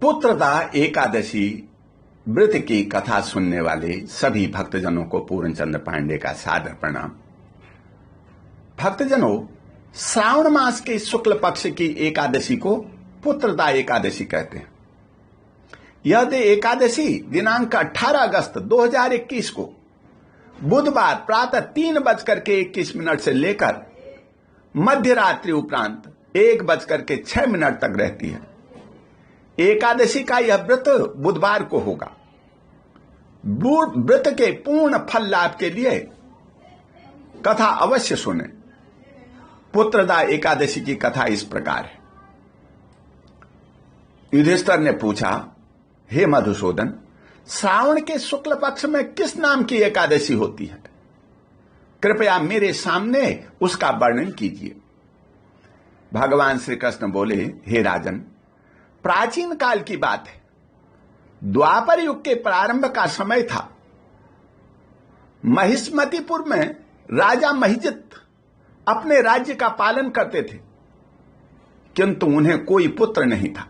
पुत्रदा एकादशी व्रत की कथा सुनने वाले सभी भक्तजनों को पूर्णचंद्र पांडे का सादर प्रणाम। भक्तजनों, श्रावण मास के शुक्ल पक्ष की एकादशी को पुत्रदा एकादशी कहते हैं। यह एकादशी दिनांक 18 अगस्त 2021 को बुधवार प्रातः 3:21 से लेकर मध्य रात्रि उपरांत 1:06 तक रहती है। एकादशी का यह व्रत बुधवार को होगा। व्रत के पूर्ण फल लाभ के लिए कथा अवश्य सुने। पुत्रदा एकादशी की कथा इस प्रकार है। युधिष्ठिर ने पूछा, हे मधुसूदन, श्रावण के शुक्ल पक्ष में किस नाम की एकादशी होती है? कृपया मेरे सामने उसका वर्णन कीजिए। भगवान श्री कृष्ण बोले, हे राजन, प्राचीन काल की बात है। द्वापर युग के प्रारंभ का समय था। महिष्मतिपुर में राजा महिजित अपने राज्य का पालन करते थे, किंतु उन्हें कोई पुत्र नहीं था।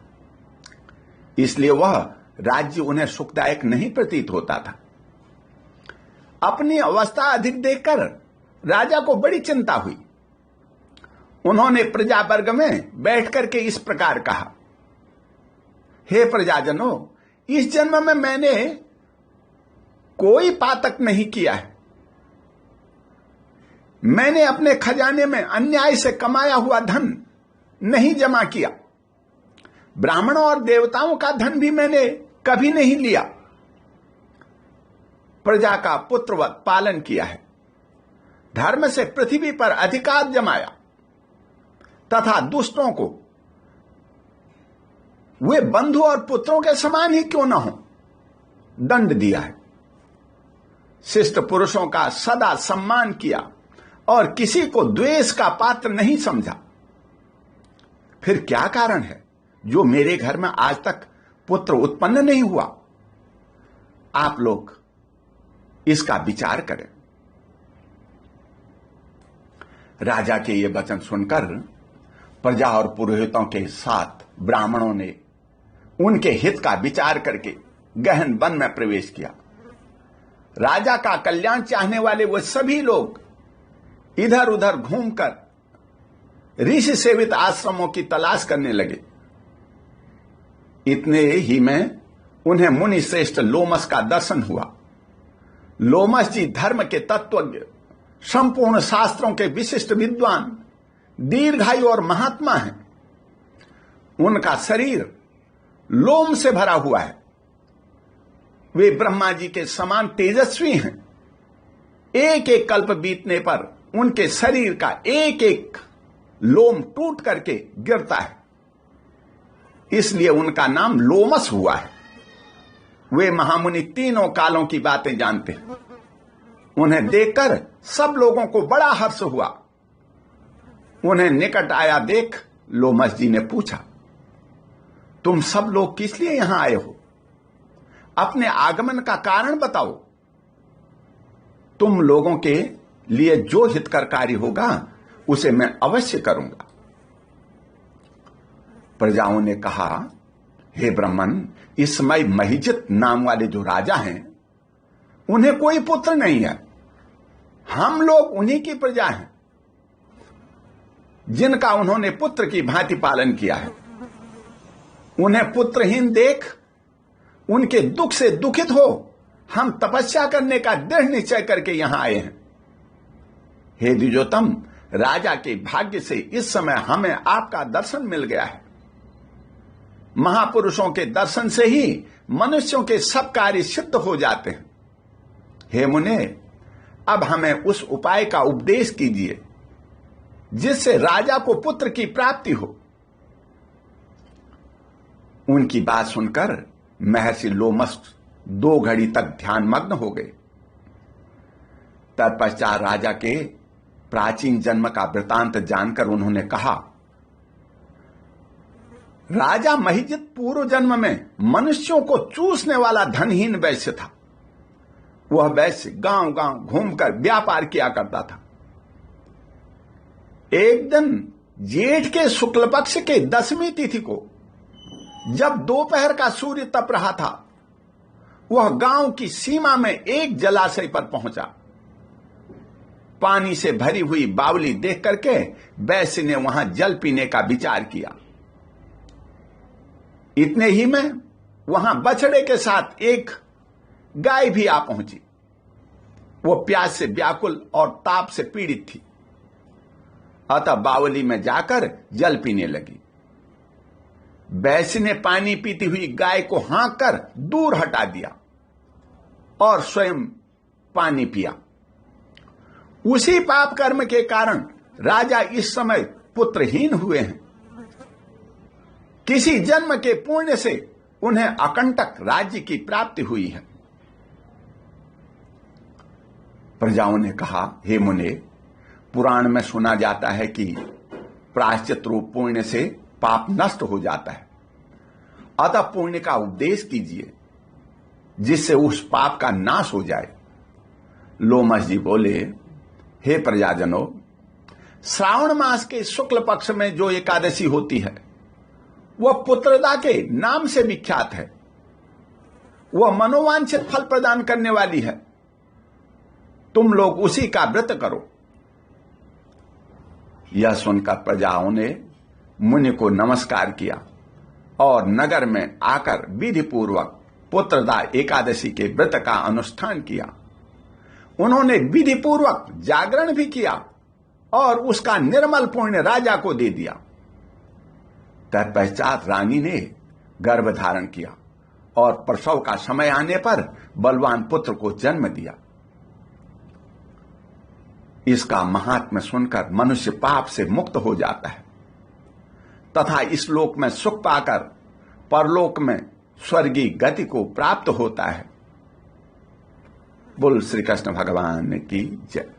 इसलिए वह राज्य उन्हें सुखदायक नहीं प्रतीत होता था। अपनी अवस्था अधिक देखकर राजा को बड़ी चिंता हुई। उन्होंने प्रजा वर्ग में बैठ करके इस प्रकार कहा, हे प्रजाजनों, इस जन्म में मैंने कोई पातक नहीं किया है। मैंने अपने खजाने में अन्याय से कमाया हुआ धन नहीं जमा किया। ब्राह्मणों और देवताओं का धन भी मैंने कभी नहीं लिया। प्रजा का पुत्रवत पालन किया है। धर्म से पृथ्वी पर अधिकार जमाया तथा दुष्टों को वे बंधु और पुत्रों के समान ही क्यों न हो दंड दिया है। शिष्ट पुरुषों का सदा सम्मान किया और किसी को द्वेष का पात्र नहीं समझा। फिर क्या कारण है जो मेरे घर में आज तक पुत्र उत्पन्न नहीं हुआ? आप लोग इसका विचार करें। राजा के ये वचन सुनकर प्रजा और पुरोहितों के साथ ब्राह्मणों ने उनके हित का विचार करके गहन वन में प्रवेश किया। राजा का कल्याण चाहने वाले वो सभी लोग इधर उधर घूमकर ऋषि सेवित आश्रमों की तलाश करने लगे। इतने ही में उन्हें मुनि श्रेष्ठ लोमस का दर्शन हुआ। लोमस जी धर्म के तत्वज्ञ, संपूर्ण शास्त्रों के विशिष्ट विद्वान, दीर्घायु और महात्मा हैं। उनका शरीर लोम से भरा हुआ है। वे ब्रह्मा जी के समान तेजस्वी हैं। एक एक कल्प बीतने पर उनके शरीर का एक एक लोम टूट करके गिरता है, इसलिए उनका नाम लोमस हुआ है। वे महामुनि तीनों कालों की बातें जानते हैं। उन्हें देखकर सब लोगों को बड़ा हर्ष हुआ। उन्हें निकट आया देख लोमस जी ने पूछा, तुम सब लोग किस लिए यहां आए हो? अपने आगमन का कारण बताओ। तुम लोगों के लिए जो हितकर कार्य होगा उसे मैं अवश्य करूंगा। प्रजाओं ने कहा, हे ब्राह्मण, इस समय महिजित नाम वाले जो राजा हैं उन्हें कोई पुत्र नहीं है। हम लोग उन्हीं की प्रजा हैं जिनका उन्होंने पुत्र की भांति पालन किया है। उन्हें पुत्रहीन देख उनके दुख से दुखित हो हम तपस्या करने का दृढ़ निश्चय करके यहां आए हैं। हे द्विजोतम, राजा के भाग्य से इस समय हमें आपका दर्शन मिल गया है। महापुरुषों के दर्शन से ही मनुष्यों के सब कार्य सिद्ध हो जाते हैं। हे मुने, अब हमें उस उपाय का उपदेश कीजिए जिससे राजा को पुत्र की प्राप्ति हो। उनकी बात सुनकर महर्षि लोमस 2 घड़ी तक ध्यानमग्न हो गए। तत्पश्चात राजा के प्राचीन जन्म का वृतांत जानकर उन्होंने कहा, राजा महिजित पूर्व जन्म में मनुष्यों को चूसने वाला धनहीन वैश्य था। वह वैश्य गांव गांव घूमकर व्यापार किया करता था। एक दिन जेठ के शुक्ल पक्ष के 10वीं तिथि को जब दोपहर का सूर्य तप रहा था, वह गांव की सीमा में एक जलाशय पर पहुंचा। पानी से भरी हुई बावली देख करके वैश्य ने वहां जल पीने का विचार किया। इतने ही में वहां बछड़े के साथ एक गाय भी आ पहुंची। वो प्यास से व्याकुल और ताप से पीड़ित थी, अतः बावली में जाकर जल पीने लगी। वैश्य ने पानी पीती हुई गाय को हाँक कर दूर हटा दिया और स्वयं पानी पिया। उसी पाप कर्म के कारण राजा इस समय पुत्रहीन हुए हैं। किसी जन्म के पुण्य से उन्हें अकंटक राज्य की प्राप्ति हुई है। प्रजाओं ने कहा, हे मुने, पुराण में सुना जाता है कि प्रायश्चित रूप पुण्य से पाप नष्ट हो जाता है, अतः पुण्य का उपदेश कीजिए जिससे उस पाप का नाश हो जाए। लोमश जी बोले, हे प्रजाजनों, श्रावण मास के शुक्ल पक्ष में जो एकादशी होती है वह पुत्रदा के नाम से विख्यात है। वह मनोवांछित फल प्रदान करने वाली है। तुम लोग उसी का व्रत करो। यह सुनकर प्रजाओं ने मुनि को नमस्कार किया और नगर में आकर विधि पूर्वक पुत्रदा एकादशी के व्रत का अनुष्ठान किया। उन्होंने विधि पूर्वक जागरण भी किया और उसका निर्मल पुण्य राजा को दे दिया। तत्पश्चात रानी ने गर्भ धारण किया और प्रसव का समय आने पर बलवान पुत्र को जन्म दिया। इसका महात्म्य सुनकर मनुष्य पाप से मुक्त हो जाता है तथा इस लोक में सुख पाकर परलोक में स्वर्गीय गति को प्राप्त होता है। बोल श्री कृष्ण भगवान की जय।